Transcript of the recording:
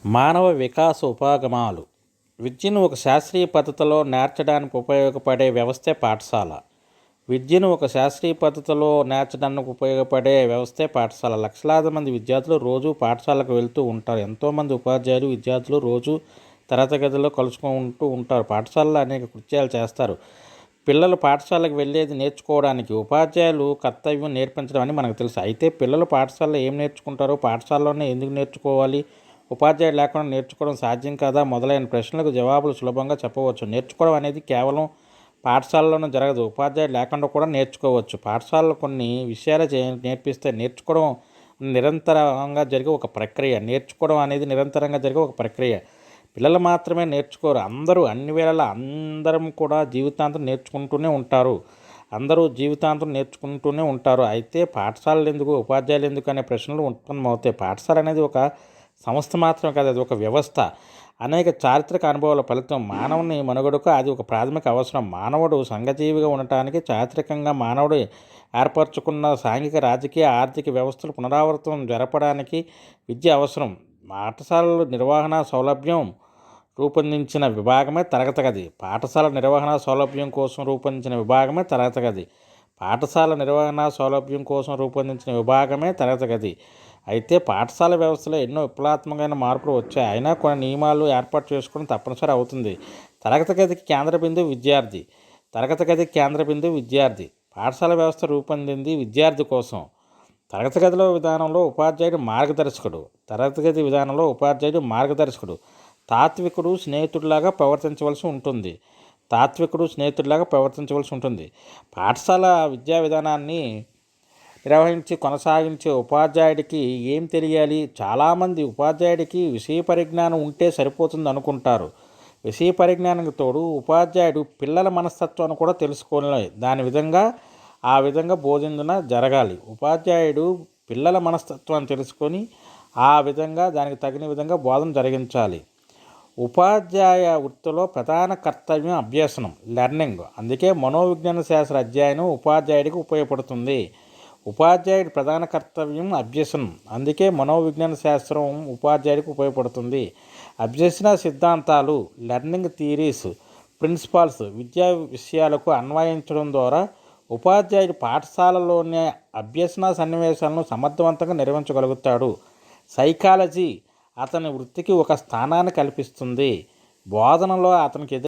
మానవ వికాస ఉపాగమాలు. విద్యను ఒక శాస్త్రీయ పద్ధతిలో నేర్చడానికి ఉపయోగపడే వ్యవస్థే పాఠశాల. విద్యను ఒక శాస్త్రీయ పద్ధతిలో నేర్చడానికి ఉపయోగపడే వ్యవస్థే పాఠశాల. లక్షలాది మంది విద్యార్థులు రోజు పాఠశాలకు వెళ్తూ ఉంటారు. ఎంతోమంది ఉపాధ్యాయులు విద్యార్థులు రోజు తరగతి గదిలో కలుసుకుంటూ ఉంటారు. పాఠశాలలో అనేక కృత్యాలు చేస్తారు. పిల్లలు పాఠశాలకు వెళ్ళేది నేర్చుకోవడానికి, ఉపాధ్యాయులు కర్తవ్యం నేర్పించడం అని మనకు తెలుసు. అయితే పిల్లలు పాఠశాలలో ఏం నేర్చుకుంటారో, పాఠశాలలోనే ఎందుకు నేర్చుకోవాలి, ఉపాధ్యాయుడు లేకుండా నేర్చుకోవడం సాధ్యం కాదా మొదలైన ప్రశ్నలకు జవాబులు సులభంగా చెప్పవచ్చు. నేర్చుకోవడం అనేది కేవలం పాఠశాలలోనే జరగదు, ఉపాధ్యాయుడు లేకుండా కూడా నేర్చుకోవచ్చు. పాఠశాలలో కొన్ని విషయాలు నేర్పిస్తే నేర్చుకోవడం నిరంతరంగా జరిగే ఒక ప్రక్రియ. నేర్చుకోవడం అనేది నిరంతరంగా జరిగే ఒక ప్రక్రియ. పిల్లలు మాత్రమే నేర్చుకోరు, అందరూ అన్ని వేళలా అందరం కూడా జీవితాంతం నేర్చుకుంటూనే ఉంటారు. అందరూ జీవితాంతం నేర్చుకుంటూనే ఉంటారు. అయితే పాఠశాలలు ఎందుకు, ఉపాధ్యాయులు ఎందుకు అనే ప్రశ్నలు ఉత్పన్నమవుతాయి. పాఠశాల అనేది ఒక సంస్థ మాత్రమే కాదు, అది ఒక వ్యవస్థ. అనేక చారిత్రక అనుభవాల ఫలితం. మానవుని మనుగడకు అది ఒక ప్రాథమిక అవసరం. మానవుడు సంఘజీవిగా ఉండటానికి చారిత్రకంగా మానవుడు ఏర్పరచుకున్న సాంఘిక, రాజకీయ, ఆర్థిక వ్యవస్థలు పునరావృతం జరపడానికి విద్య అవసరం. పాఠశాలల నిర్వహణ సౌలభ్యం రూపొందించిన విభాగమే తరగతి గది. పాఠశాల నిర్వహణ సౌలభ్యం కోసం రూపొందించిన విభాగమే తరగతి గది. పాఠశాల నిర్వహణ సౌలభ్యం కోసం రూపొందించిన విభాగమే తరగతి గది. అయితే పాఠశాల వ్యవస్థలో ఎన్నో విప్లవాత్మకమైన మార్పులు వచ్చాయి. అయినా కొన్ని నియమాలు ఏర్పాటు చేసుకోవడం తప్పనిసరి అవుతుంది. తరగతి గదికి కేంద్ర బిందువు విద్యార్థి. తరగతి గదికి కేంద్ర బిందువు విద్యార్థి. పాఠశాల వ్యవస్థ రూపొందింది విద్యార్థి కోసం. తరగతి గదిలో విధానంలో ఉపాధ్యాయుడు మార్గదర్శకుడు. తరగతి గది విధానంలో ఉపాధ్యాయుడు మార్గదర్శకుడు. తాత్వికుడు స్నేహితుడిలాగా ప్రవర్తించవలసి ఉంటుంది. పాఠశాల విద్యా విధానాన్ని నిర్వహించి కొనసాగించే ఉపాధ్యాయుడికి ఏం తెలియాలి? చాలామంది ఉపాధ్యాయుడికి విషయ పరిజ్ఞానం ఉంటే సరిపోతుంది అనుకుంటారు. విషయ పరిజ్ఞానానికి తోడు ఉపాధ్యాయుడు పిల్లల మనస్తత్వాన్ని కూడా తెలుసుకోవాలి. ఆ విధంగా బోధన జరగాలి. ఉపాధ్యాయుడు పిల్లల మనస్తత్వాన్ని తెలుసుకొని దానికి తగిన విధంగా బోధన జరిగించాలి. ఉపాధ్యాయ వృత్తిలో ప్రధాన కర్తవ్యం అభ్యసనం, లెర్నింగ్. అందుకే మనోవిజ్ఞాన శాస్త్ర అధ్యయనం ఉపాధ్యాయుడికి ఉపయోగపడుతుంది. ఉపాధ్యాయుడి ప్రధాన కర్తవ్యం అభ్యసనం. అందుకే మనోవిజ్ఞాన శాస్త్రం ఉపాధ్యాయుడికి ఉపయోగపడుతుంది. అభ్యసన సిద్ధాంతాలు, లెర్నింగ్ థియరీస్, ప్రిన్సిపల్స్ విద్యా విషయాలకు అన్వయించడం ద్వారా ఉపాధ్యాయుడు పాఠశాలలోనే అభ్యసన సన్నివేశాలను సమర్థవంతంగా నిర్వహించగలుగుతాడు. సైకాలజీ అతని వృత్తికి ఒక స్థానాన్ని కల్పిస్తుంది. బోధనలో అతనికి